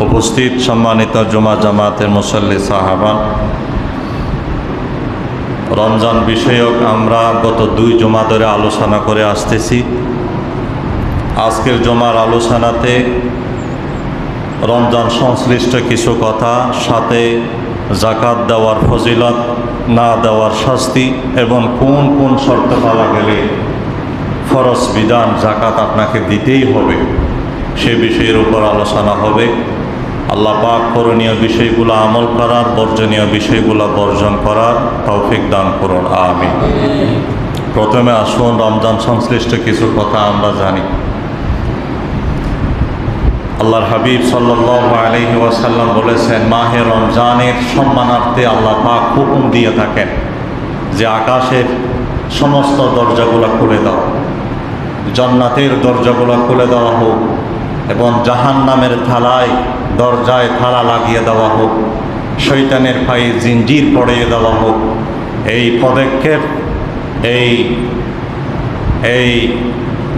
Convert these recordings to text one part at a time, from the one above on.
উপস্থিত সম্মানিত জুমা জামাতের মুসল্লি সাহাবান, রমজান বিষয়ক আমরা গত 2 জুমা ধরে আলোচনা করে আসতেছি। আজকের জুমার আলোচনাতে রমজান সংশ্লিষ্ট কিছু কথা, সাথে যাকাত দেওয়ার ফজিলত, না দেওয়ার শাস্তি এবং কোন কোন শর্ত পাওয়া গেলে ফরজ বিধান যাকাত আপনাকে দিতেই হবে, সে বিষয়ের উপর আলোচনা হবে। আল্লাহ পাক করণীয় বিষয়গুলো আমল করার, বর্জনীয় বিষয়গুলো বর্জন করার তৌফিক দান করুন, আমিন। প্রথমে আসুন রমজান সংশ্লিষ্ট কিছু কথা আমরা জানি। আল্লাহর হাবিব সাল্লাল্লাহু আলাইহি ওয়াসাল্লাম বলেছেন, মাহে রমজানের সম্মানার্থে আল্লাহ পাক হুকুম দিয়ে থাকেন যে আকাশের সমস্ত দরজাগুলো খুলে দাও, জান্নাতের দরজাগুলো খুলে দেওয়া হোক এবং জাহান্নামের দরজায় থালা লাগিয়ে দেওয়া হোক, শয়তানের পায়ে জিঞ্জির পড়িয়ে দেওয়া হোক। এই পদক্ষেপ, এই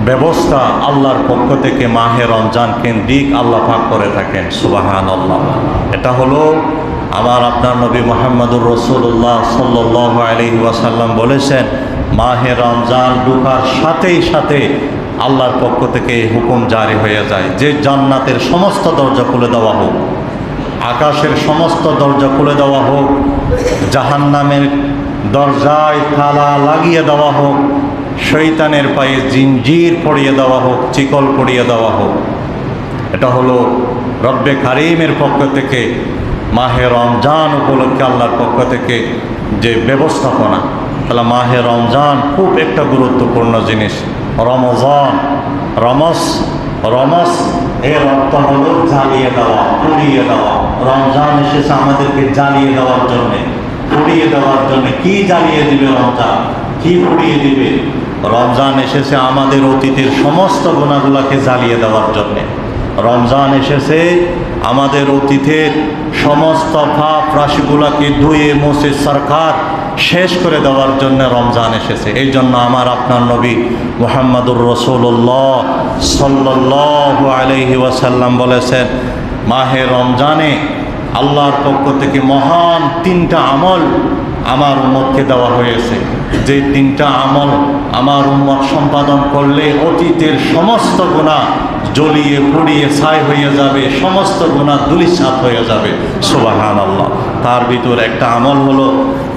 ব্যবস্থা আল্লাহর পক্ষ থেকে মাহে রমজান কেন্দ্রিক আল্লাহ পাক করে থাকেন। সুবহানাল্লাহ। এটা হলো আমার আপনার নবী মুহাম্মদুর রাসূলুল্লাহ সাল্লাল্লাহু আলাইহি ওয়াসাল্লাম বলেছেন, মাহে রমজান ঢোকার সাথেই সাথে আল্লাহর পক্ষ থেকে হুকুম জারি হয়ে যায় যে জান্নাতের সমস্ত দরজা খুলে দেওয়া হোক, আকাশের সমস্ত দরজা খুলে দেওয়া হোক, জাহান্নামের দরজায় তালা লাগিয়ে দেওয়া হোক, শয়তানের পায়ে জিঞ্জির পরিয়ে দেওয়া হোক, চিকল পরিয়ে দেওয়া হোক। এটা হলো রব্বে কারিমের পক্ষ থেকে মাহে রমজান উপলক্ষে আল্লাহর পক্ষ থেকে যে ব্যবস্থাপনা। তাহলে মাহে রমজান খুব একটা গুরুত্বপূর্ণ জিনিস। রমস এর অর্থ হলো জ্বালিয়ে দেওয়া, পুড়িয়ে দেওয়া। রমজান এসেছে আমাদেরকে জ্বালিয়ে দেওয়ার জন্যে, পুড়িয়ে দেওয়ার জন্যে। কি জ্বালিয়ে দিবে রমজান? কি পুড়িয়ে দিবে? রমজান এসেছে আমাদের অতীতের সমস্ত গুনাহগুলোকে জ্বালিয়ে দেওয়ার জন্যে। রমজান এসেছে আমাদের অতীতের সমস্ত পাপ রাশিগুলোকে ধুয়ে মুছে সরকার শেষ করে দেওয়ার জন্য রমজান এসেছে। এই জন্য আমার আপনার নবী মুহাম্মদুর রাসূলুল্লাহ সাল্লাল্লাহু আলাইহি ওয়াসাল্লাম বলেছেন, মাহে রমজানে আল্লাহর পক্ষ থেকে মহান 3টা আমল আমার উম্মতকে দেওয়া হয়েছে। যে 3টা আমল আমার উম্মত সম্পাদন করলে অতীতের সমস্ত গুনাহ জ্বলিয়ে পুড়িয়ে ছাই হয়ে যাবে, সমস্ত গুনাহ ধূলিসাৎ হয়ে যাবে। সুবহানাল্লাহ। তার ভিতর একটা আমল হলো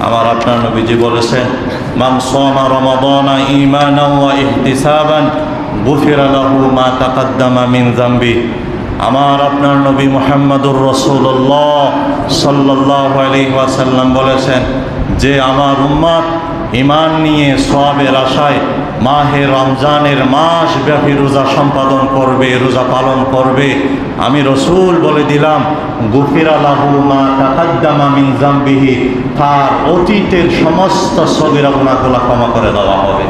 আমার আপনার নবীজি বলেছেন, মান সামা রমাদানা ঈমানান ওয়া ইহতিসাবান গুফিরা লাহু মা তাকাদ্দামা মিন যামবি। আমার আপনার নবী মুহাম্মদুর রাসূলুল্লাহ সাল্লাল্লাহু আলাইহি ওয়াসাল্লাম বলেছেন, যে আমার উম্মত ঈমান নিয়ে সওয়াবের আশায় মাহে রমজানের মাস ব্যাপী রোজা সম্পাদন করবে, রোজা পালন করবে, আমি রসূল বলে দিলাম, গুফিরা লাহু মা তাকাদ্দামা মিন যামবিহি, তার অতীতের সমস্ত সগীরা গুনাহগুলো ক্ষমা করে দেওয়া হবে।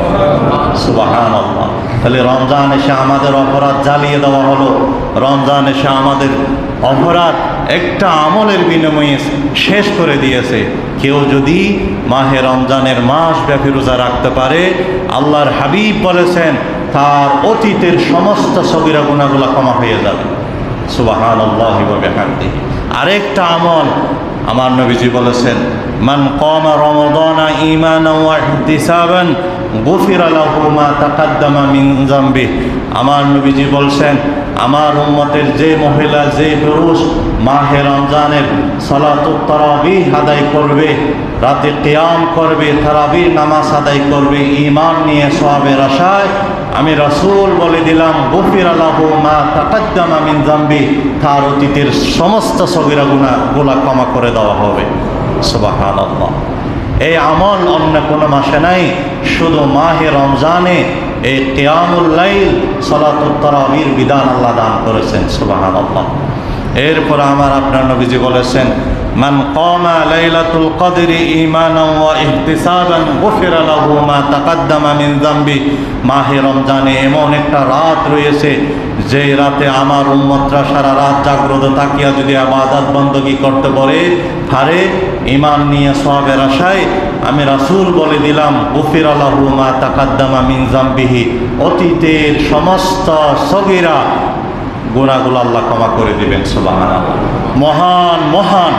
সুবহানাল্লাহ। তাহলে রমজান এসে আমাদের অপরাধ জ্বালিয়ে দেওয়া হলো। রমজান এসে আমাদের অপরাধ একটা আমলের বিনিময়ে শেষ করে দিয়েছে। কেউ যদি মাহে রমজানের মাস ব্যাপী রোজা রাখতে পারে, আল্লাহর হাবিব বলেছেন তার অতীতের সমস্ত সগীরা গুনাহগুলো ক্ষমা হয়ে যাবে। সুবহানাল্লাহি ওয়া বিহামদিহি। আরেকটা আমল আমার নবীজি বলেছেন, মান কামা রমাদানা ঈমানান ওয়া ইহতিসাবান গুফিরা লাহু মা তাকাদ্দামা মিন যামবি। আমার নবীজি বলছেন, আমার উম্মতের যে মহিলা, যে পুরুষ মাহে রমজানের সালাতুত তারাবিহ আদায় করবে, রাতে কিয়াম করবে, তারাবির নামাজ আদায় করবে ঈমান নিয়ে সওয়াবের আশায়, আমি রাসূল বলে দিলাম, গুফিরা লাহু মা তাকাদ্দামা মিন যামবি, তার অতীতের সমস্ত সগীরা গুনাহগুলো ক্ষমা করে দেওয়া হবে। সুবহানাল্লাহ। এই আমল অন্য কোনো মাসে নাই, শুধু মাহে রমজানে এই কিয়ামুল লাইল সালাতুত তারাবির বিধান আল্লাহ দান করেছেন। সুবহানাল্লাহ। এরপর আমার আপনার নবীজি বলেছেন, মান কামা লাইলাতুল কদরি ঈমানান ওয়া ইহতিসাবান গুফিরা লাহু মা তাকাদ্দামা মিন যামবি। মাহে রমজানে এমন একটা রাত রয়েছে যে রাতে আমার উম্মতরা সারা রাত জাগ্রত থাকিয়া যদি ইবাদত বندگی করতে পারে ঈমান নিয়ে সওয়াবের আশায়, আমি রাসূল বলে দিলাম, গুফিরা লাহু মা তাকাদ্দামা মিন যামবিহি, অতীতের সমস্ত সগীরা গুনাহগুলো আল্লাহ ক্ষমা করে দিবেন। সুবহানাল্লাহ। মহান মহান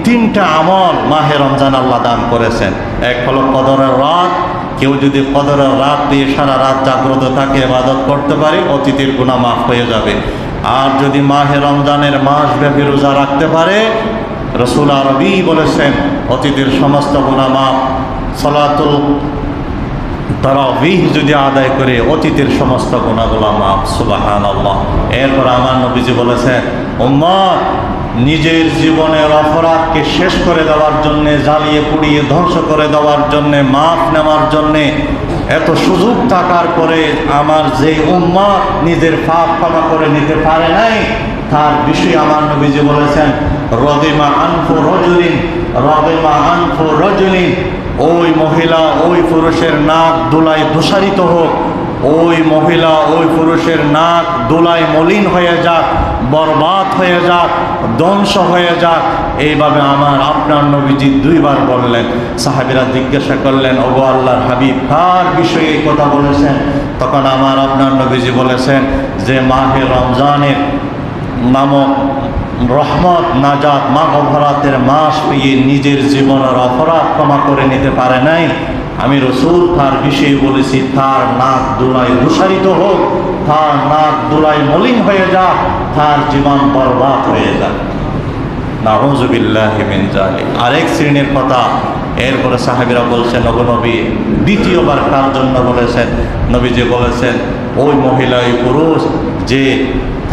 তিনটা আমল মাহে রমজান আল্লাহ দান করেছেন। এক হলো কদরের রাত। কেউ যদি কদরের রাত দিয়ে সারা রাত জাগ্রত থাকে, ইবাদত করতে পারে, অতীতের গুনাহ মাফ হয়ে যাবে। আর যদি মাহে রমজানের মাস ব্যাপী রোজা রাখতে পারে, রাসূল আরবি বলেছেন অতীতের সমস্ত গুনাহ মাফ। সালাতুল তারাবিহ যদি আদায় করে অতীতের সমস্ত গুনাহগুলো মাফ। সুবহানাল্লাহ। এরপর আমার নবীজি বলেছেন, উম্মত নিজের জীবনের অপরাধকে শেষ করে দেওয়ার জন্যে, জ্বালিয়ে পুড়িয়ে ধ্বংস করে দেওয়ার জন্যে, মাফ নেওয়ার জন্যে এত সুযোগ থাকার পরে আমার যে উম্মত নিজের পাপ ক্ষমা করে নিতে পারে নাই, তার বিষয়ে আমার নবীজি বলেছেন, রদিমা আনফু রজুলিন, রদিমা আনফু রজুলিন, ওই মহিলা ওই পুরুষের নাক দোলায় দূষারিত হোক, ওই মহিলা ওই পুরুষের নাক দোলায় মলিন হয়ে যাক, বরবাদ হয়ে যাক, ধ্বংস হয়ে যাক। এইভাবে আমার আপনার নবীজি দুইবার বললেন। সাহাবীরা জিজ্ঞাসা করলেন, ওগো আল্লাহর হাবিব, কার বিষয়ে এই কথা বলেছেন? তখন আমার আপনার নবীজি বলেছেন যে মাহে রমজানের নামক রহমত, নাজাত, মাগফিরাতের মাস পেয়ে নিজের জীবনের অপরাধ ক্ষমা করে নিতে পারে নাই, আমি রাসূল তার বিষয়ে বলেছি, তার নাক দোলায় দূষারিত হোক, তার নাক দোলায় মলিন হয়ে যাক, তার জীবন বরবাদ হয়ে যাক। নাউযু বিল্লাহি মিন যালিক। আরেক শ্রেণীর কথা এরপরে সাহাবীরা বলছেন, ওগো নবী, দ্বিতীয়বার কার জন্য বলেছেন? নবীজি বলেছেন, ওই মহিলা ওই পুরুষ যে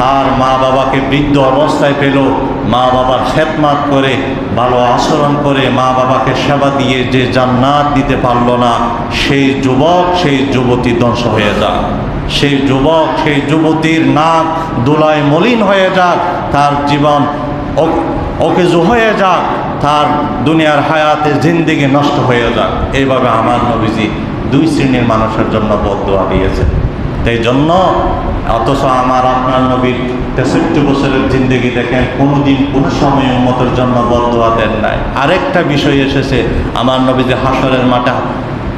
তার মা বাবাকে বৃদ্ধ অবস্থায় পেল, মা বাবার খেদমত করে, ভালো আচরণ করে, মা বাবাকে সেবা দিয়ে যে জান্নাত দিতে পারল না, সেই যুবক সেই যুবতী ধ্বংস হয়ে যাক। সেই যুবক সেই যুবতীর নাক দোলায় মলিন হয়ে যাক, তার জীবন অকেজো হয়ে যাক, তার দুনিয়ার হায়াতে জিন্দেগি নষ্ট হয়ে যাক। এইভাবে আমার নবীজি দুই শ্রেণীর মানুষের জন্য বদদোয়া দিয়েছেন। এই জন্য অথচ আমার আপনার নবীর ৬৩ বছরের জিন্দেগি দেখেন কোনোদিন কোনো সময় উম্মতের জন্য বদদোয়া দেন নাই। আরেকটা বিষয় এসেছে, আমার নবীজি হাসরের মাঠে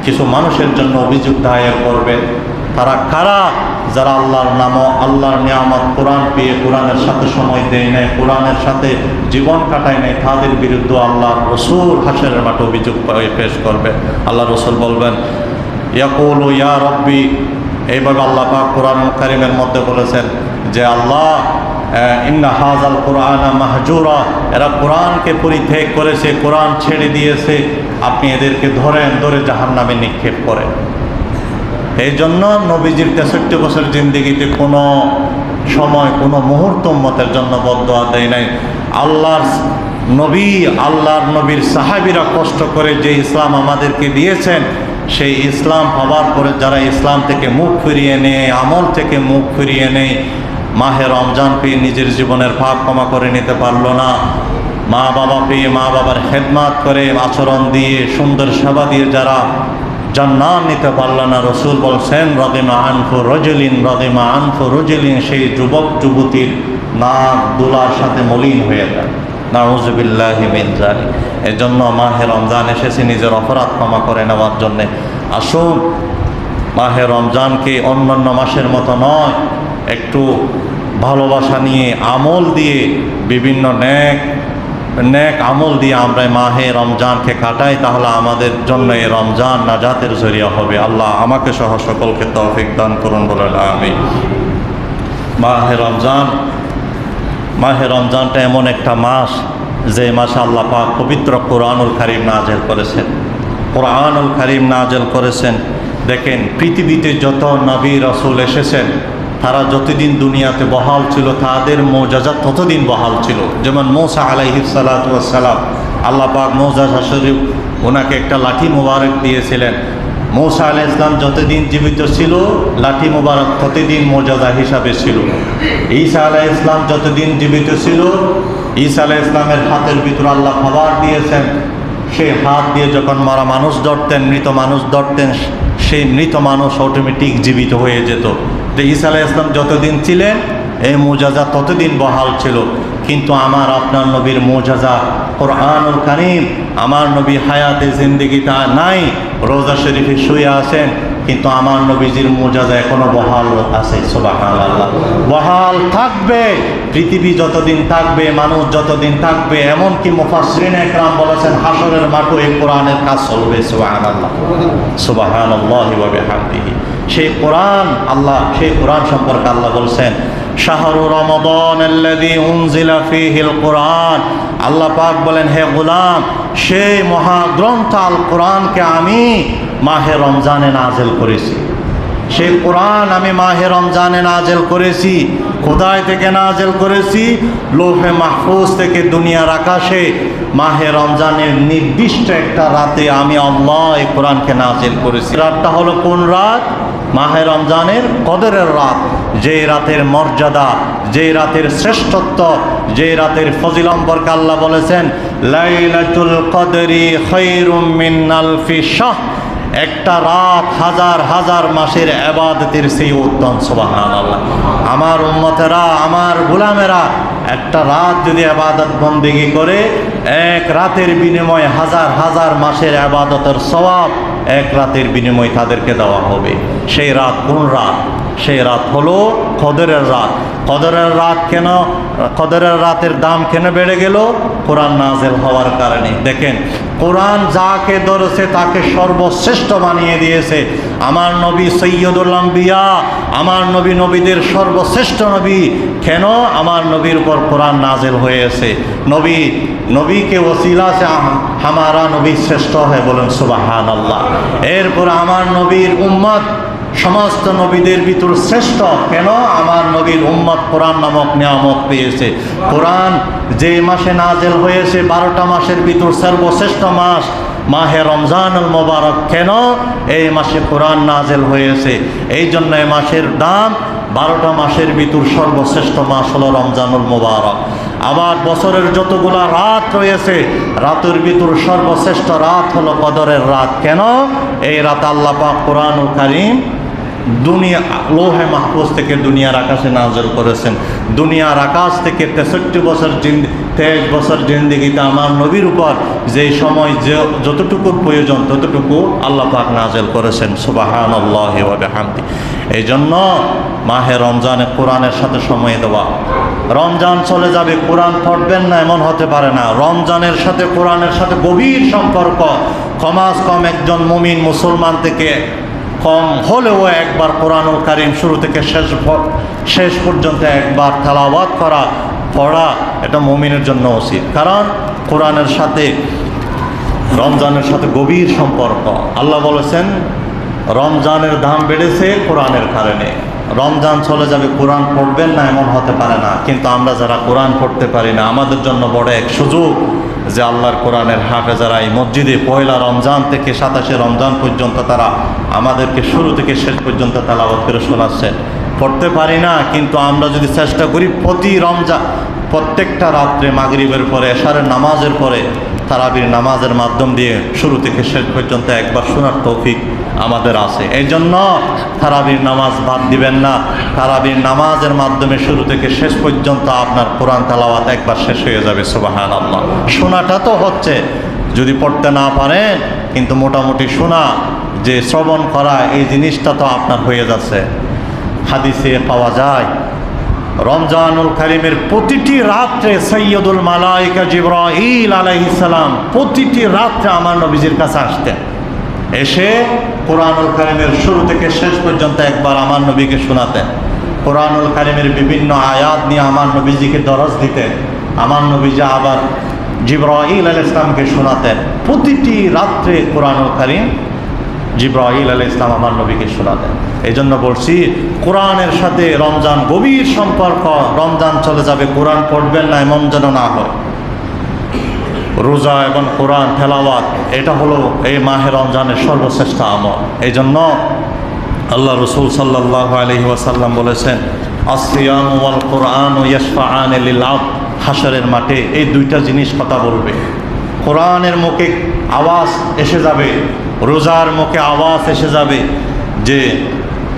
কিছু মানুষের জন্য অভিযোগ দায়ের করবেন। তারা কারা? যারা আল্লাহর নাম, আল্লাহর নিয়ামত, কোরআন পেয়ে কোরআনের সাথে সময় দেয় নাই, কোরআনের সাথে জীবন কাটায় নাই, তাদের বিরুদ্ধে আল্লাহ রাসূল হাসরের মাঠে অভিযোগ পেশ করবে। আল্লাহ রাসূল বলবেন, ইয়াকুলু ইয়া রব্বি, এইভাবে আল্লাহ পাক কোরআন কারীমের মধ্যে বলেছেন যে আল্লাহ, ইন্না হাযাল কুরআনা মাহজুরা, এরা কোরআনকে পরিত্যাগ করেছে, কোরআন ছেড়ে দিয়েছে, আপনি এদেরকে ধরে জাহান্নামে নিক্ষেপ করেন। এই জন্য নবীজির ৬৩ বছর জিন্দেগিতে কোনো সময় কোনো মুহূর্ত উম্মতের জন্য বদদোয়া দেয় নাই। আল্লাহর নবীর সাহাবীরা কষ্ট করে যে ইসলাম আমাদেরকে দিয়েছেন, সেই ইসলাম পাওয়ার পরে যারা ইসলাম থেকে মুখ ফিরিয়ে নেয়, আমল থেকে মুখ ফিরিয়ে নেয়, মাহে রমজান পেয়ে নিজের জীবনের পাপ ক্ষমা করে নিতে পারলো না, মা বাবা পেয়ে মা বাবার খেদমত করে, আচরণ দিয়ে, সুন্দর সেবা দিয়ে যারা জান্নাত নিতে পারল না, রাসূল বলছেন, রদিমা আনফু রজুলিন, রদিমা আনফু রজুলিন, সেই যুবক যুবতীর নাক দোলার সাথে মলিন হয়ে যায়। নাউযু বিল্লাহি মিন যালিক। এজন্য মাহে রমজান এসেছে নিজের অপরাধ ক্ষমা করে নেওয়ার জন্যে। আসুন মাহে রমজানকে অন্যান্য মাসের মতো নয়, একটু ভালোবাসা নিয়ে, আমল দিয়ে, বিভিন্ন নেক আমল দিয়ে আমরা মাহে রমজানকে কাটাই, তাহলে আমাদের জন্য এই রমজান নাজাতের জরিয়া হবে। আল্লাহ আমাকে সহ সকলকে তৌফিক দান করুন বলেন আমিন। মাহে রমজানটা এমন একটা মাস, যে মাসে আল্লাহ পাক পবিত্র কোরআনুল কারীম নাযিল করেছেন। কোরআনুল কারীম নাযিল করেছেন। দেখেন, পৃথিবীতে যত নবী রাসূল এসেছেন, তারা যতদিন দুনিয়াতে বহাল ছিল, তাদের মুআজিজা ততদিন বহাল ছিল। যেমন মূসা আলাইহিস সালাতু ওয়াস সালাম, আল্লাহ পাক মুআজিজা স্বরূপ ওনাকে একটা লাঠি মুবারক দিয়েছিলেন। মূসা আলাইহিস সালাম যতদিন জীবিত ছিল, লাঠি মুবারক ততদিন মুআজিজা হিসাবে ছিল। ঈসা আলাইহিস সালাম যতদিন জীবিত ছিল, ঈসা আলাইহিস সালামের হাতের ভিতর আল্লাহ খাবার দিয়েছেন। সেই হাত দিয়ে যখন মরা মানুষ ধরতেন, মৃত মানুষ ধরতেন, সেই মৃত মানুষ অটোমেটিক জীবিত হয়ে যেত। তো ঈসা আলাইহিস সালাম যতদিন ছিলেন, এই মুআজিজা ততদিন বহাল ছিল। কিন্তু আমার আপনার নবীর মুজিজা কোরআনুল কারীম, আমার নবী হায়াতে জিন্দেগিতে নাই, রোজা শরীফে শুয়ে আছেন, কিন্তু আমার নবীজির মুজিজা এখনো বহাল আছে। সুবহানাল্লাহ, বহাল থাকবে পৃথিবী যতদিন থাকবে, মানুষ যতদিন থাকবে। এমনকি মুফাসসিরিন একরাম বলেছেন হাশরের মাঠে এই কোরআনের কাজ চলবে। সুবহানাল্লাহ, সুবহানাল্লাহি ওয়া বিহামদিহি। সেই কোরআন আল্লাহ, সেই কোরআন সম্পর্কে আল্লাহ বলছেন শাহরু রমাদান আল্লাযী উনজিলা ফীহিল কোরআন। আল্লাহ পাক বলেন, হে গোলাম, সেই মহাগ্রন্থ আল কোরআনকে আমি মাহে রমজানে নাযিল করেছি। সেই কোরআন আমি মাহে রমজানে নাযিল করেছি। কোথায় থেকে নাযিল করেছি? লৌহে মাহফুজ থেকে দুনিয়ার আকাশে মাহে রমজানের নির্দিষ্ট একটা রাতে আমি আল্লাহ এই কোরআনকে নাযিল করেছি। রাতটা হলো কোন রাত? মাহে রমজানের কদরের রাত। যে রাতের মর্যাদা, যে রাতের শ্রেষ্ঠত্ব, যে রাতের ফজিলত সম্পর্কে আল্লাহ বলেছেন লাইলাতুল কদরি খায়রুম মিন আলফি শাহর। একটা রাত হাজার হাজার মাসের ইবাদতের চেয়ে উত্তম। সুবহানাল্লাহ। আমার উম্মতেরা, আমার গোলামেরা একটা রাত যদি ইবাদত বন্দেগী করে, এক রাতের বিনিময়ে হাজার হাজার মাসের ইবাদতের সওয়াব এক রাতের বিনিময়ে তাদেরকে দেওয়া হবে। সেই রাত কোন রাত? সেই রাত হলো কদরের রাত। কদরের রাত কেন? কদরের রাতের দাম কেন বেড়ে গেল? কোরআন নাযিল হওয়ার কারণে। দেখেন, কোরআন যাকে ধরেছে তাকে সর্বশ্রেষ্ঠ বানিয়ে দিয়েছে। আমার নবী সৈয়দুল আম্বিয়া, আমার নবী নবীদের সর্বশ্রেষ্ঠ নবী। কেন? আমার নবীর উপর কোরআন নাযিল হয়েছে। নবীকে ওসিলা সে হামারা নবী শ্রেষ্ঠ হয়, বলেন সুবহানাল্লাহ। এরপর আমার নবীর উম্মত সমস্ত নবীদের ভিতর শ্রেষ্ঠ। কেন? আমার নবীর উম্মত কোরআন নামক নিয়ামত পেয়েছে। কোরআন যে মাসে নাযিল হয়েছে 12টা মাসের ভিতর সর্বশ্রেষ্ঠ মাস মাহে রমজানুল মুবারক। কেন? এই মাসে কোরআন নাযিল হয়েছে। এই জন্য এই মাসের দাম 12টা মাসের ভিতর সর্বশ্রেষ্ঠ মাস হলো রমজানুল মুবারক। আবার বছরের যতগুলা রাত রয়েছে, রাতের ভিতর সর্বশ্রেষ্ঠ রাত হলো কদরের রাত। কেন? এই রাত আল্লাহ পাক কোরআনুল কারীম দুনিয়া লৌহে মাহফুজ থেকে দুনিয়ার আকাশে নাযিল করেছেন। দুনিয়ার আকাশ থেকে 23 বছর জিন্দেগিতে আমার নবীর উপর যে সময় যতটুকু প্রয়োজন ততটুকু আল্লাহ পাক নাযিল করেছেন। সুবহানাল্লাহি ওয়া বিহামদি। এই জন্য মাহে রমজানে কোরআনের সাথে সময় দেওয়া। রমজান চলে যাবে, কোরআন পড়বেন না এমন হতে পারে না। রমজানের সাথে কোরআনের সাথে গভীর সম্পর্ক। কমাস কম একজন মুমিন মুসলমান থেকে কম হলেও একবার কোরআনুল কারীম শুরু থেকে শেষ পর্যন্ত একবার তেলাওয়াত পড়া এটা মুমিনের জন্য উচিত। কারণ কোরআনের সাথে রমজানের সাথে গভীর সম্পর্ক। আল্লাহ বলেছেন রমজানের দাম বেড়েছে কোরআনের কারণে। রমজান চলে যাবে, কোরআন পড়বেন না এমন হতে পারে না। কিন্তু আমরা যারা কোরআন পড়তে পারি না, আমাদের জন্য বড় এক সুযোগ যে আল্লাহর কোরআনের হাফেজারা এই মসজিদে পয়লা রমজান থেকে 27শে রমজান পর্যন্ত তারা আমাদেরকে শুরু থেকে শেষ পর্যন্ত তেলাওয়াত করে শোনাচ্ছেন। পড়তে পারি না, কিন্তু আমরা যদি চেষ্টা করি প্রতি রমজান প্রত্যেকটা রাত্রে মাগরিবের পরে, এশারের নামাজের পরে, তারাবির নামাজের মাধ্যম দিয়ে শুরু থেকে শেষ পর্যন্ত একবার শোনার তৌফিক আমাদের আছে। এই জন্য তারাবির নামাজ বাদ দিবেন না। তারাবির নামাজের মাধ্যমে শুরু থেকে শেষ পর্যন্ত আপনার কোরআন তেলাওয়াত একবার শেষ হয়ে যাবে। সুবহানাল্লাহ। শোনাটা তো হচ্ছে, যদি পড়তে না পারেন কিন্তু মোটামুটি শোনা, যে শ্রবণ করা, এই জিনিসটা তো আপনার হয়ে যাচ্ছে। হাদিসে পাওয়া যায় রমজানুল কারীমের প্রতিটি রাত্রে সৈয়দুল মালাইকা জিবরাইল আলাইহিস সালাম প্রতিটি রাত্রে আমার নবীজির কাছে আসতেন। এসে কোরআনুল কারীমের শুরু থেকে শেষ পর্যন্ত একবার আমার নবীকে শোনাতেন। কোরআনুল কারীমের বিভিন্ন আয়াত নিয়ে আমার নবীজিকে দরজ দিতেন। আমার নবীজি আবার জিবরাইল আলাইহিস সালামকে শোনাতেন। প্রতিটি রাত্রে কোরআনুল কারীম জিবরাইল আলাইহিস সালাম আমার নবীকে শোনাতেন। এই জন্য বলছি কোরআনের সাথে রমজান গভীর সম্পর্ক। রমজান চলে যাবে, কোরআন পড়বেন না এমন যেন না হয়। রোজা এবং কোরআন তেলাওয়াত এটা হলো এই মাহে রমজানের সর্বশ্রেষ্ঠ আমল। এই জন্য আল্লাহ রসুল সাল্লাল্লাহু আলাইহি ওয়াসাল্লাম বলেছেন আসসিয়াম ওয়াল কোরআন ইয়াশফাআন লিল আবদ। হাশরের মাঠে এই দুইটা জিনিস কথা বলবে। কোরআনের মুখে আওয়াজ এসে যাবে, রোজার মুখে আওয়াজ এসে যাবে যে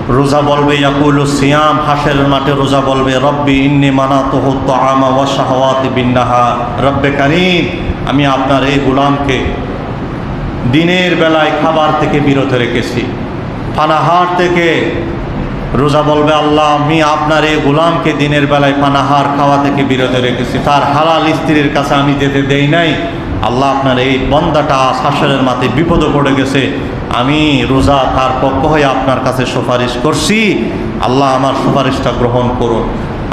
রোজা বলবে ইয়াকুলু সিয়াম, হাসরের মাঠে রোজা বলবে রব্বি ইন্নী মানাতুহু তাআমা ওয়া শাহওয়াতি বিন-নাহার, রব্বে কারীম আমি আপনার এই গোলামকে দিনের বেলায় খাবার থেকে বিরত রেখেছি, পানাহার থেকে। রোজা বলবে আল্লাহ আমি আপনার এই গোলামকে দিনের বেলায় পানাহার খাওয়া থেকে বিরত রেখেছি, তার হালাল স্ত্রীর কাছে আমি যেতে দেই নাই। আল্লাহ আপনার এই বান্দাটা হাসরের মাঠে বিপদে পড়ে গেছে, আমি রোজা তার পক্ষ হয়ে আপনার কাছে সুপারিশ করছি, আল্লাহ আমার সুপারিশটা গ্রহণ করুন।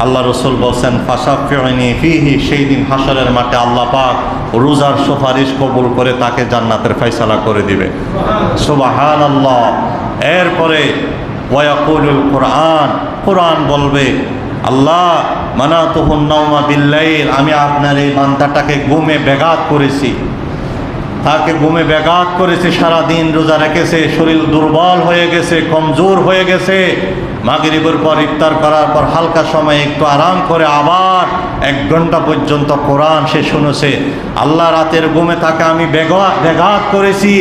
আল্লাহ রসুল বলছেন ফাশাফিউনি ফিহি, সেই দিন হাসরের মাঠে আল্লাহ পাক রোজার সুপারিশ কবুল করে তাকে জান্নাতের ফয়সালা করে দিবে। সুবহানাল্লাহ। এরপরে ওয়ায়াকুলুল কোরআন, কোরআন বলবে আল্লাহ মানাতুহুন নাওমা বিল্লাইল, আমি আপনার এই বান্দাটাকে ঘুমে ব্যাঘাত করেছি, তাকে ঘুমে ব্যাঘাত করেছে, সারাদিন রোজা রেখেছে, শরীর দুর্বল হয়ে গেছে, কমজোর হয়ে গেছে। মাগরিবের পর ইফতার করার পর হালকা সময় একটু আরাম করে আবার 1 ঘন্টা পর্যন্ত কোরআন সে শুনেছে। আল্লাহ রাতের ঘুমে তাকে আমি ব্যাঘাত করেছি।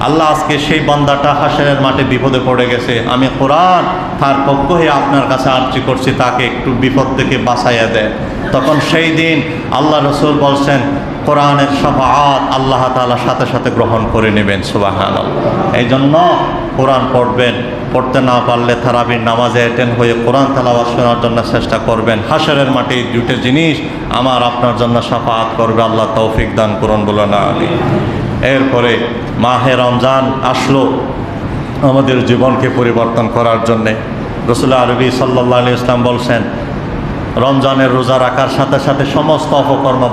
আল্লাহ আজকে সেই বান্দাটা হাসরের মাঠে বিপদে পড়ে গেছে, আমি কোরআন তার পক্ষ হয়ে আপনার কাছে আর্জি করছি তাকে একটু বিপদ থেকে বাঁচাইয়া দেয়। তখন সেই দিন আল্লাহ রসুল বলছেন কোরআনের শাফাআত আল্লাহ তাআলা সাথে সাথে গ্রহণ করে নেবেন। সুবহানাল্লাহ। এই জন্য কোরআন পড়বেন, পড়তে না পারলে তারাবির নামাজে অ্যাটেন্ড হয়ে কোরআন তেলাওয়াত শোনার জন্য চেষ্টা করবেন। হাসরের মাঠে এই দুটো জিনিস আমার আপনার জন্য শাফাআত করবে, আল্লাহ তৌফিক দান করুন, বলো না আমিন। এরপরে মাহে রমজান আসলো আমাদের জীবনকে পরিবর্তন করার জন্যে। রাসূল আরবি সাল্লাল্লাহু আলাইহি ওয়াসাল্লাম বলছেন রমজানের রোজা রাখার সাথে সাথে সমস্ত অপকর্ম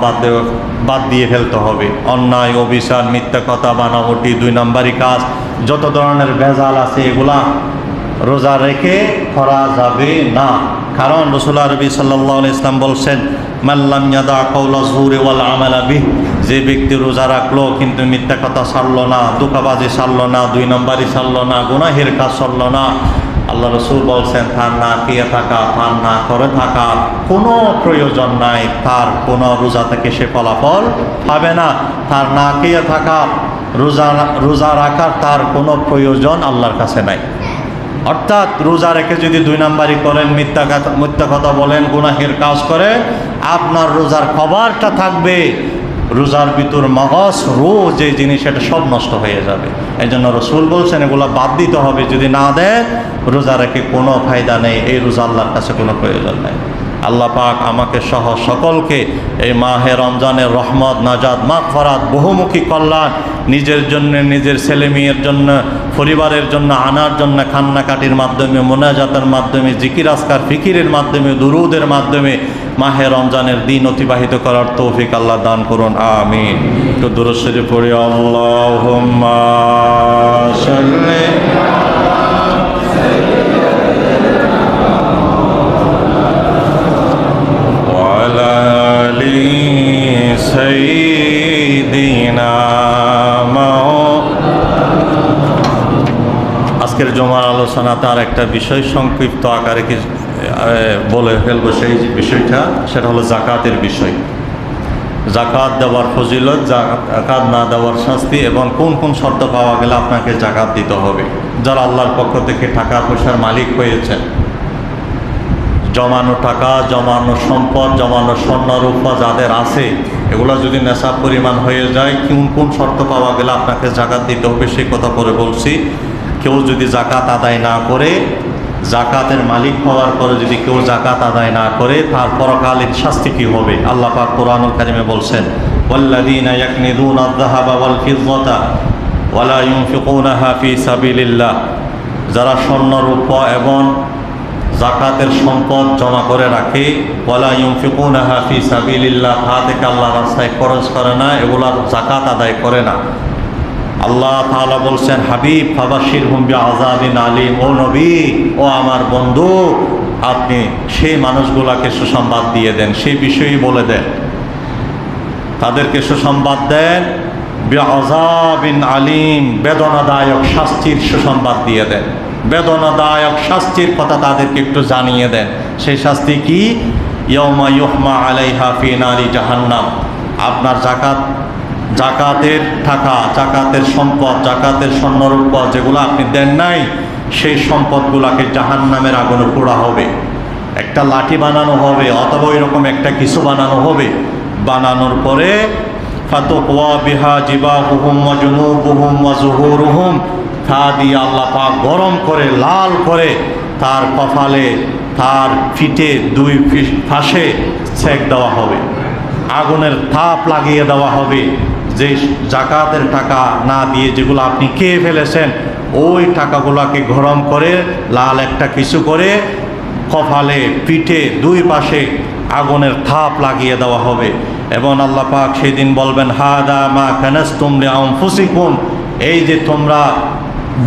বাদ দিয়ে ফেলতে হবে। অন্যায়, অবিচার, মিথ্যা কথা, বানাবটি, 2 নম্বরই কাজ, যত ধরনের ভেজাল আছে এগুলা রোজা রেখে করা যাবে না। কারণ রাসূল আরবি সাল্লাল্লাহু আলাইহি ওয়াসাল্লাম বলছেন মান লাম ইয়াদা কাওলা যুরি ওয়াল আমালা বিহি, যে ব্যক্তি রোজা রাখলো কিন্তু মিথ্যা কথা ছাড়লো না, ধোঁকাবাজি ছাড়লো না, 2 নম্বরই ছাড়লো না, গুনাহের কাজ ছাড়লো না, আল্লাহ রসুল বলছেন তার না খেয়ে থাকা, তার না করে থাকা কোনো প্রয়োজন নাই, তার কোনো রোজা থেকে সে ফলাফল পাবে না। তার না খেয়ে থাকা, রোজা রাখার তার কোনো প্রয়োজন আল্লাহর কাছে নাই। অর্থাৎ রোজা রেখে যদি 2 নম্বরই করেন, মিথ্যা কথা বলেন, গুনাহের কাজ করেন, আপনার রোজার খবরটা থাকবে, রোজার ভিতর মগজ রোজ যে জিনিস এটা সব নষ্ট হয়ে যাবে। এই জন্য রসুল বলছেন এগুলো বাদ দিতে হবে, যদি না দেন রোজা রেখে কোনো ফায়দা নেই, এই রোজা আল্লাহর কাছে কোনো প্রয়োজন নেই। আল্লাহ পাক আমাকে সহ সকলকে এই মাহে রমজানের রহমত, নাজাত, মাগফিরাত, বহুমুখী কল্যাণ নিজের জন্য, নিজের ছেলে মেয়ের জন্য, পরিবারের জন্য আনার জন্য কান্নাকাটির মাধ্যমে, মোনাজাতের মাধ্যমে, জিকির আজকার ফিকিরের মাধ্যমে, দুরুদের মাধ্যমে মাহে রমজানের দিন অতিবাহিত করার তৌফিক আল্লাহ দান করুন, আমিন। তো দুরূদ শরীফ পড়ি আল্লাহুম্মা সাল্লি আজকের জমার আলোচনা তার একটা বিষয় সংক্ষিপ্ত আকারে কি বলে ফেলবো। সেই বিষয়টা সেটা হলো জাকাতের বিষয়। জাকাত দেওয়ার ফজিলত, জাকাত না দেওয়ার শাস্তি এবং কোন কোন শর্ত পাওয়া গেলে আপনাকে জাকাত দিতে হবে। যারা আল্লাহর পক্ষ থেকে টাকা পয়সার মালিক হয়েছেন, জমানো টাকা, জমানো সম্পদ, জমানো স্বর্ণ রূপা যাদের আছে, এগুলো যদি নেশাব পরিমাণ হয়ে যায় কোন কোন শর্ত পাওয়া গেলে আপনাকে জাকাত দিতে হবে সেই কথা পরে বলছি। কেউ যদি জাকাত আদায় না করে, জাকাতের মালিক হওয়ার পরে যদি কেউ জাকাত আদায় না করে, তার পরকালীন শাস্তি কী হবে? আল্লাহ পাক কোরআনুল কারিমে বলছেন ওয়াল্লাযীনা ইয়াকনিযুনা আয-যাহাবা ওয়াল ফিদ্দাতা ওয়া লা ইউনফিকুনাহা ফী সাবিলিল্লাহ, যারা স্বর্ণ রূপা এবং জাকাতের সম্পদ জমা করে রাখে, ওয়ালা ইউনফিকুনাহা ফী সাবিলিল্লাহ, তা থেকে আল্লাহর রাস্তায় খরচ করে না, এগুলার জাকাত আদায় করে না। আল্লাহ তাআলা বলছেন হাবিব ফাবাশশিরহুম বিআযাবিন আলীম, ও নবী, ও আমার বন্ধু, আপনি সেই মানুষগুলাকে সুসংবাদ দিয়ে দেন, সেই বিষয়ই বলে দেন, তাদেরকে সুসংবাদ দেন, বিআযাবিন আলীম, বেদনাদায়ক শাস্তির সুসংবাদ দিয়ে দেন, বেদনাদায়ক শাস্তির কথা তাদেরকে একটু জানিয়ে দেন। সেই শাস্তি কি? ইয়াউমা ইউহমা আলাইহা ফি নারি জাহান্নাম। আপনার জাকাতের টাকা, জাকাতের সম্পদ, জাকাতের স্বর্ণরূপা যেগুলো আপনি দেন নাই, সেই সম্পদগুলোকে জাহান্নামের আগুনে পোড়া হবে। একটা লাঠি বানানো হবে অথবা এরকম একটা কিছু বানানো হবে, বানানোর পরে ফাতুকওয়া বিহা জিবাহুহুম ওয়া জুনুবুহুম ওয়া যুহুরুহুম, তা দিয়ে আল্লাহ পাক গরম করে লাল করে তার কপালে তার পিঠে দুই পাশে সেক দেওয়া হবে, আগুনের তাপ লাগিয়ে দেওয়া হবে। যে জাকাতের টাকা না দিয়ে যেগুলো আপনি খেয়ে ফেলেছেন ওই টাকাগুলোকে গরম করে লাল একটা কিছু করে কপালে পিঠে দুই পাশে আগুনের তাপ লাগিয়ে দেওয়া হবে। এবং আল্লাহ পাক সেদিন বলবেন হাদা মা কানাসতুম লিআনফুসিকুম, এই যে তোমরা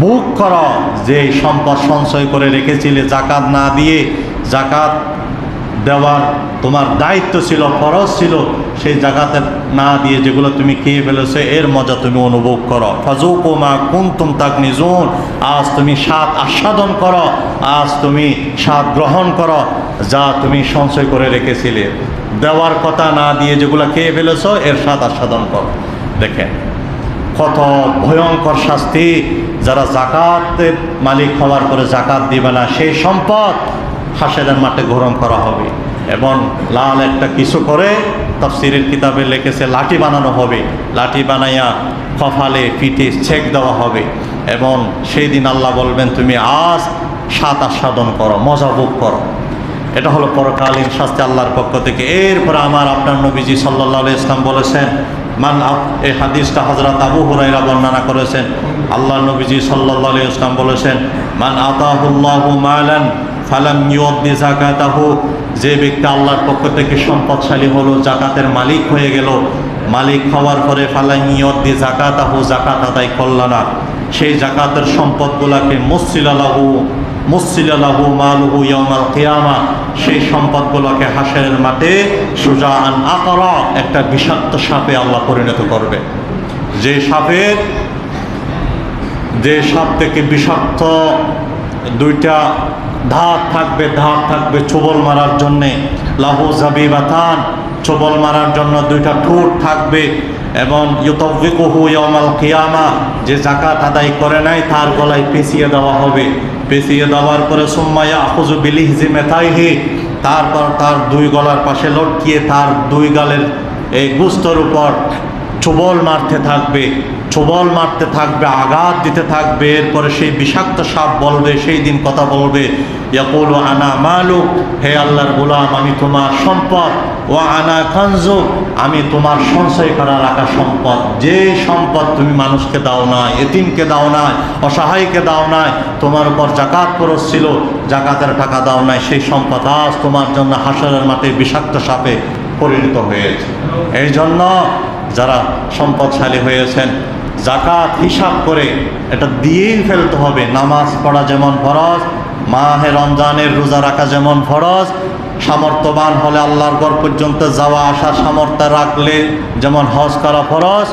বুক করো যে সম্পদ সঞ্চয় করে রেখেছিলে জাকাত না দিয়ে, জাকাত দেওয়ার তোমার দায়িত্ব ছিল, ফরজ ছিল, সেই জাকাতের না দিয়ে যেগুলো তুমি খেয়ে ফেলেছো এর মজা তুমি অনুভব করো। ফাজুকু মা কুনতুম তাকনিজুন, আজ তুমি স্বাদ আস্বাদন করো, আজ তুমি স্বাদ গ্রহণ করো যা তুমি সঞ্চয় করে রেখেছিলে। দেওয়ার কথা না দিয়ে যেগুলো খেয়ে ফেলেছো এর স্বাদ আস্বাদন করো। দেখেন কত ভয়ঙ্কর শাস্তি। যারা জাকাতের মালিক হওয়ার পরে জাকাত দিবে না সেই সম্পদ হাসরের মাঠে গরম করা হবে এবং লাল একটা কিছু করে তাফসীরের কিতাবে লিখেছে লাঠি বানানো হবে, লাঠি বানাইয়া কপালে পিঠে ছেক দেওয়া হবে এবং সেই দিন আল্লাহ বলবেন তুমি আজ স্বাদ আস্বাদন করো, মজা ভোগ করো। এটা হলো পরকালীন শাস্তি আল্লাহর পক্ষ থেকে। এরপরে আমার আপনার নবীজি সাল্লাল্লাহু আলাইহি ওয়াসাল্লাম বলেছেন এই হাদিসটা হযরত আবু হুরায়রা বর্ণনা করেছেন। আল্লাহ নবীজি সাল্লাল্লাহু আলাইহি ওয়াসাল্লাম বলেছেন মান আতাহুল্লাহু মালান ফালাম ইউদ্দি যাকাতাহু, যে ব্যক্তি আল্লাহর পক্ষ থেকে সম্পদশালী হলো, জাকাতের মালিক হয়ে গেল, মালিক হওয়ার পরে ফালাম ইউদ্দি যাকাতাহু, জাকাত আদায় করল না, সেই জাকাতের সম্পদগুলোকে মুসিলালাহু মালুহু ইয়াউমাল কিয়ামা, সেই সম্পদগুলোকে হাসরের মাঠে সুজাআন আকরা, একটা বিষাক্ত সাপে আল্লাহ পরিণত করবে। যে সাপ থেকে বিষাক্ত দুইটা ধাপ থাকবে ছোবল মারার জন্যে, লাহু জাবিবাতান, ছোবল মারার জন্য দুইটা ঠোঁট থাকবে এবং ইউতাওবিকুহু ইয়াউমাল কিয়ামা, যে জাকাত আদায় করে নাই তার গলায় পেঁচিয়ে দেওয়া হবে। পেঁচিয়ে দেওয়ার পরে সুম্মা ইয়াখুযু বিলিহজিমাতাইহি, তারপর তার দুই গলার পাশে লটকিয়ে তার দুই গালের এই গোস্তর উপর ছোবল মারতে থাকবে, আঘাত দিতে থাকবে। এরপরে সেই বিষাক্ত সাপ বলবে, সেই দিন কথা বলবে ইয়াকুলু আনা মালুক, হে আল্লাহর গোলাম আমি তোমার সম্পদ, ওয়া আনা কানজু, আমি তোমার সঞ্চয় করা রাখা সম্পদ। যে সম্পদ তুমি মানুষকে দাও না, এতিমকে দাও না, অসহায়কে দাও নাই, তোমার উপর জাকাত খরচ ছিল, জাকাতের টাকা দাও নাই, সেই সম্পদ আজ তোমার জন্য হাসরের মাঠে বিষাক্ত সাপে পরিণত হয়েছে। এই জন্য যারা সম্পদশালী হয়েছেন জাকাত হিসাব করে এটা দিয়েই ফেলতে হবে। নামাজ পড়া যেমন ফরজ, মাহে রমজানের রোজা রাখা যেমন ফরজ, সামর্থ্যবান হলে আল্লাহর ঘর পর্যন্ত যাওয়া আসার সামর্থ্য রাখলে যেমন হজ করা ফরজ,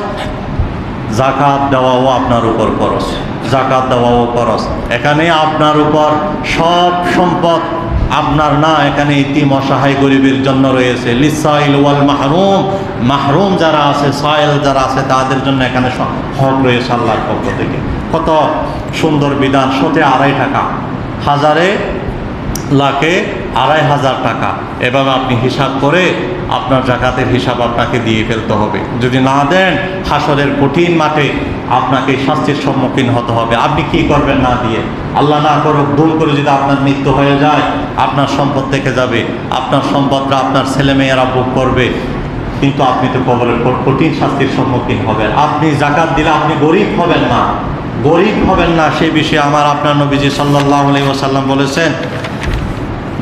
জাকাত দেওয়াও আপনার উপর ফরজ, জাকাত দেওয়াও ফরজ। এখানে আপনার উপর সব সম্পদ আপনার না, এখানে ইতিম অসহায় গরিবের জন্য রয়েছে। লিসাইল ওয়াল মাহরুম, মাহরুম যারা আছে, সাইল যারা আছে তাদের জন্য এখানে হক রয়েছে আল্লাহর পক্ষ থেকে। কত সুন্দর বিধান। 2.5 টাকা, হাজারে লাখে 2,500 টাকা, এভাবে আপনি হিসাব করে আপনার জাকাতের হিসাব আপনাকে দিয়ে ফেলতে হবে। যদি না দেন হাসরের কঠিন মাঠে আপনাকে শাস্তির সম্মুখীন হতে হবে। আপনি কি করবেন না দিয়ে? আল্লাহ না করুক ভুল করে যদি আপনার মৃত্যু হয়ে যায়, আপনার সম্পদ থেকে যাবে, আপনার সম্পদটা আপনার ছেলেমেয়েরা ভোগ করবে, কিন্তু আপনি তো কবরের কঠিন শাস্তির সম্মুখীন হবেন। আপনি জাকাত দিলে আপনি গরিব হবেন না, সেই বিষয়ে আমার আপনার নবীজি সাল্লাল্লাহু আলাইহি ওয়াসাল্লাম বলেছেন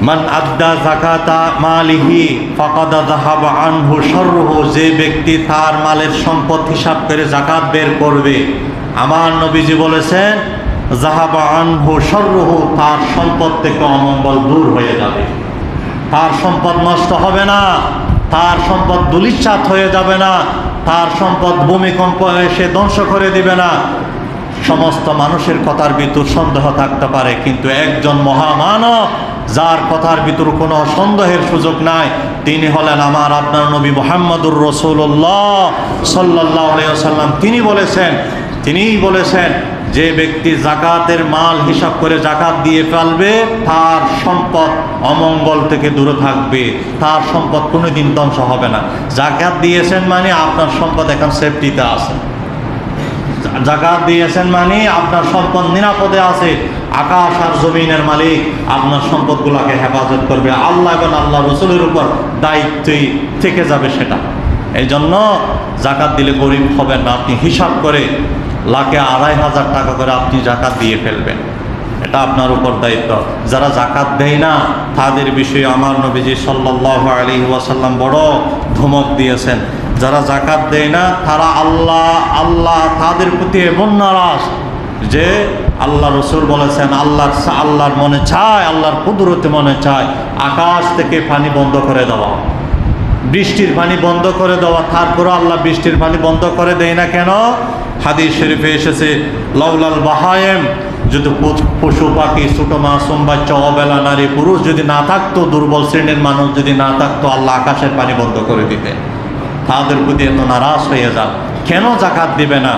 মান আদ্দা যাকাতা মালিহি ফাকাদ যাহাবা আনহু শাররুহু, যে ব্যক্তি তার মালের সম্পদ হিসাব করে জাকাত বের করবে, আমার নবীজি বলেছেন যাহাবা আনহু শাররুহু, তার সম্পদ থেকে অমঙ্গল দূর হয়ে যাবে, তার সম্পদ নষ্ট হবে না, তার সম্পদ ধূলিসাৎ হয়ে যাবে না, তার সম্পদ ভূমিকম্প এসে ধ্বংস করে দিবে না। সমস্ত মানুষের কথার ভিতর সন্দেহ থাকতে পারে, কিন্তু একজন মহামানব যার কথার ভিতর কোনো সন্দেহের সুযোগ নাই, তিনি হলেন আমার আপনার নবী মুহাম্মদুর রাসূলুল্লাহ সাল্লাল্লাহু আলাইহি ওয়াসাল্লাম। তিনি বলেছেন তিনিই বলেছেন, যে ব্যক্তি জাকাতের মাল হিসাব করে জাকাত দিয়ে ফেলবে তার সম্পদ অমঙ্গল থেকে দূরে থাকবে, তার সম্পদ কোনোদিন ধ্বংস হবে না। জাকাত দিয়েছেন মানে আপনার সম্পদ এখন সেফটিতে আছে, জাকাত দিয়েছেন মানে আপনার সম্পদ নিরাপদে আছে। আকাশ আর জমিনের মালিক আপনার সম্পদগুলোকে হেফাজত করবে, আল্লাহ এবং আল্লাহ রসুলের উপর দায়িত্বই থেকে যাবে সেটা। এই জন্য জাকাত দিলে গরিব হবেন না, আপনি হিসাব করে লাখে 2,500 টাকা করে আপনি জাকাত দিয়ে ফেলবেন, এটা আপনার উপর দায়িত্ব। যারা জাকাত দেয় না তাদের বিষয়ে আমার নবীজি সাল্লাল্লাহু আলাইহি ওয়াসাল্লাম বড় ধমক দিয়েছেন। যারা জাকাত দেয় না তারা আল্লাহ তাদের প্রতি এমন নারাজ যে আল্লাহ রসুল বলেছেন, আল্লাহর মনে চায়, আল্লাহর কুদরতে মনে চায় আকাশ থেকে পানি বন্ধ করে দেওয়া, বৃষ্টির পানি বন্ধ করে দেওয়া। তারপরে আল্লাহ বৃষ্টির পানি বন্ধ করে দেয় না কেন? হাদিস শরীফে এসেছে, লাউলাল বাহায়েম, যদি পশু পাখি, ছোট মাসুম বাচ্চা, অবেলা নারী পুরুষ যদি না থাকতো, দুর্বল শ্রেণীর মানুষ যদি না থাকতো, আল্লাহ আকাশের পানি বন্ধ করে দিতেন। তাদের প্রতি এত নারাজ হয়ে যান, কেন জাকাত দিবে না?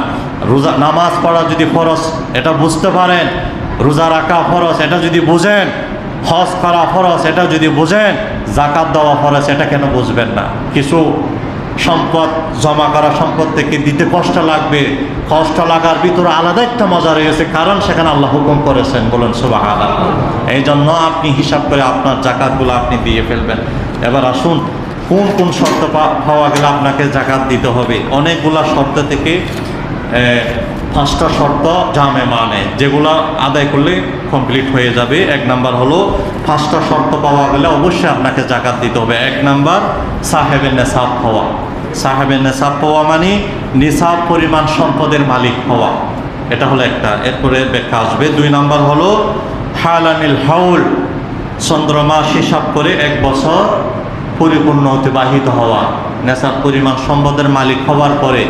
রোজা নামাজ পড়া যদি ফরজ এটা বুঝতে পারেন, রোজা রাখা ফরজ এটা যদি বুঝেন, হজ করা ফরজ এটা যদি বুঝেন, জাকাত দেওয়া ফরজ এটা কেন বুঝবেন না? কিছু সম্পদ জমা করা সম্পদ থেকে দিতে কষ্ট লাগবে, কষ্ট লাগার ভিতরে আলাদা একটা মজা রয়েছে, কারণ সেখানে আল্লাহ হুকুম করেছেন, বলেন সুবহানাল্লাহ। এই জন্য আপনি হিসাব করে আপনার জাকাতগুলো আপনি দিয়ে ফেলবেন। এবার আসুন, কোন কোন শর্ত পাওয়া গেলে আপনাকে জাকাত দিতে হবে? অনেকগুলা শর্ত থেকে 5টা শর্ত জামে মানে, যেগুলো আদায় করলে কমপ্লিট হয়ে যাবে। 1 নাম্বার হলো 5টা শর্ত পাওয়া গেলে অবশ্যই আপনাকে জাকাত দিতে হবে। 1 নাম্বার সাহেবের নেশাব হওয়া। সাহেবের নেশাব হওয়া মানে নিসাব পরিমাণ সম্পদের মালিক হওয়া, এটা হলো একটা। এরপরে ব্যাখ্যা আসবে। 2 নাম্বার হলো হালানিল হাউল, চন্দ্রমাস হিসাব করে 1 বছর পরিপূর্ণ অতিবাহিত হওয়া। নেশাব পরিমাণ সম্পদের মালিক হওয়ার পরে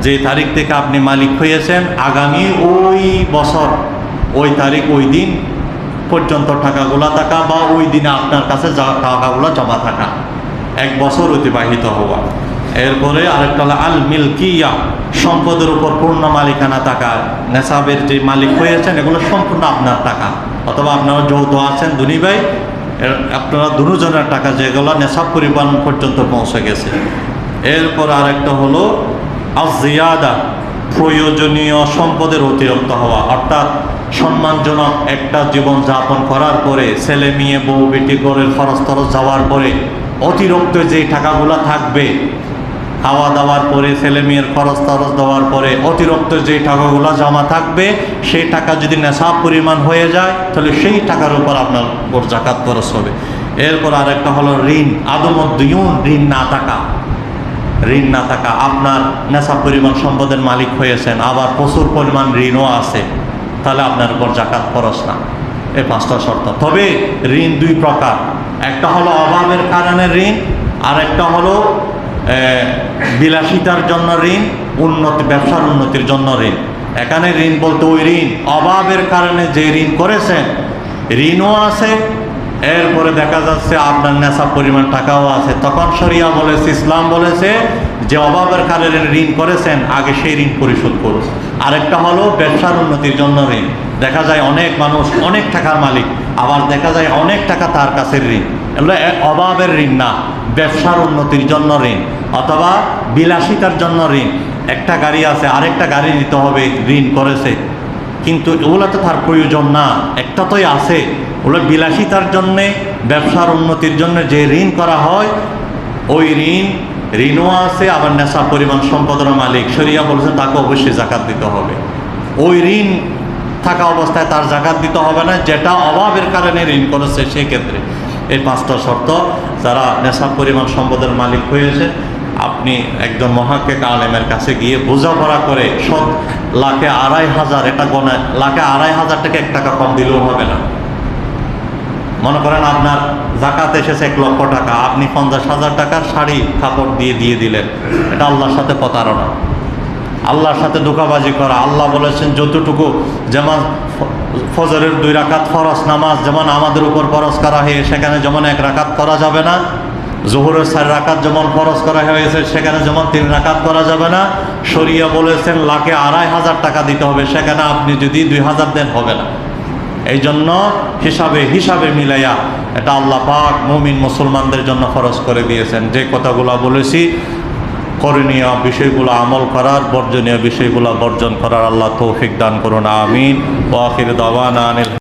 যে তারিখ থেকে আপনি মালিক হয়েছেন, আগামী ওই বছর ওই তারিখ ওই দিন পর্যন্ত টাকাগুলো থাকা, বা ওই দিনে আপনার কাছে টাকাগুলো জমা থাকা, 1 বছর অতিবাহিত হওয়া। এরপরে আরেকটা হলো আল মিলকিয়া, সম্পদের উপর পূর্ণ মালিকানা থাকা। নেশাবের যে মালিক হয়েছেন এগুলো সম্পূর্ণ আপনার টাকা, অথবা আপনারা যৌথ আছেন দুই ভাই, আপনারা দুজনের টাকা যেগুলো নেশাব পরিমাণ পর্যন্ত পৌঁছে গেছে। এরপর আরেকটা হলো আজিয়াদা, প্রয়োজনীয় সম্পদের অতিরিক্ত হওয়া, অর্থাৎ সম্মানজনক একটা জীবন যাপন করার পরে, ছেলে মেয়ে বউ বেটি ঘরের খরচ টরচ যাওয়ার পরে অতিরিক্ত যে টাকাগুলো থাকবে, খাওয়া দাওয়ার পরে, ছেলে মেয়ের খরচ টরচ দেওয়ার পরে অতিরিক্ত যে টাকাগুলো জমা থাকবে, সেই টাকা যদি নেশাব পরিমাণ হয়ে যায় তাহলে সেই টাকার উপর আপনার উপর জাকাত খরচ হবে। এরপর আরেকটা হলো ঋণ, আদমদ্দিউন, ঋণ না থাকা। ঋণ না থাকা, আপনার নেশাব পরিমাণ সম্পদের মালিক হয়েছেন, আবার প্রচুর পরিমাণ ঋণও আছে, তাহলে আপনার উপর জাকাত খরচ না। এই 5টা শর্ত। তবে ঋণ 2 প্রকার, একটা হলো অভাবের কারণে ঋণ, আর একটা হলো বিলাসিতার জন্য ঋণ, ব্যবসার উন্নতির জন্য ঋণ। এখানে ঋণ বলতে ওই ঋণ অভাবের কারণে যে ঋণ করেছেন, ঋণও আছে, এরপরে দেখা যাচ্ছে আপনার নেশাব পরিমাণ টাকাও আছে, তখন শরিয়া বলেছে, ইসলাম বলেছে যে অভাবের কারণে ঋণ করেছেন, আগে সেই ঋণ পরিশোধ করুন। আরেকটা হলো ব্যবসার উন্নতির জন্য ঋণ। দেখা যায় অনেক মানুষ অনেক টাকার মালিক, আবার দেখা যায় অনেক টাকা তার কাছে ঋণ, এগুলো অভাবের ঋণ না, ব্যবসার উন্নতির জন্য ঋণ, অথবা বিলাসিতার জন্য ঋণ। একটা গাড়ি আছে, আরেকটা গাড়ি নিতে হবে, ঋণ করেছে, কিন্তু ওগুলো তো তার প্রয়োজন না, একটা তোই আছে, ওগুলো বিলাসিতার জন্যে, ব্যবসার উন্নতির জন্য যে ঋণ করা হয়, ওই ঋণও আছে, আবার নেশা পরিমাণ সম্পদের মালিক, শরিয়া বলছে তাকে অবশ্যই জাকাত দিতে হবে। ওই ঋণ থাকা অবস্থায় তার জাকাত দিতে হবে না, যেটা অভাবের কারণে ঋণ করেছে সেই ক্ষেত্রে। এই 5টা শর্ত, যারা নেশা পরিমাণ সম্পদের মালিক হয়েছে, আপনি একজন মহাক্কিক আলেমের কাছে গিয়ে বোঝাপড়া করে লাখে 2,500, এটা গণে লাখে 2,500 টাকা 1 টাকা কম দিলেও হবে না। মনে করেন আপনার জাকাত এসেছে 1 লক্ষ টাকা, আপনি 50,000 টাকার শাড়ি কাপড় দিয়ে দিলেন, এটা আল্লাহর সাথে প্রতারণা, আল্লাহর সাথে ধোঁকাবাজি করা। আল্লাহ বলেছেন যতটুকু, যেমন ফজরের 2 রাকাত ফরজ নামাজ যেমন আমাদের উপর ফরজ করা হয়, সেখানে যেমন 1 রাকাত করা যাবে না, জোহরের 4 রাকাত যেমন ফরজ করা হয়েছে সেখানে যেমন 3 রাকাত করা যাবে না, শরিয়া বলেছেন লাখে 2,500 টাকা দিতে হবে, সেখানে আপনি যদি 2,000 দেন হবে না। এই জন্য হিসাবে মিলাইয়া এটা আল্লাহ পাক মুমিন মুসলমানদের জন্য ফরজ করে দিয়েছেন। যে কথাগুলো বলেছি করণীয় বিষয়গুলো আমল করার, বর্জনীয় বিষয়গুলো বর্জন করার আল্লাহ তৌফিক দান করুন, আমিন। ওয়া আখির দাওয়ানা আনিল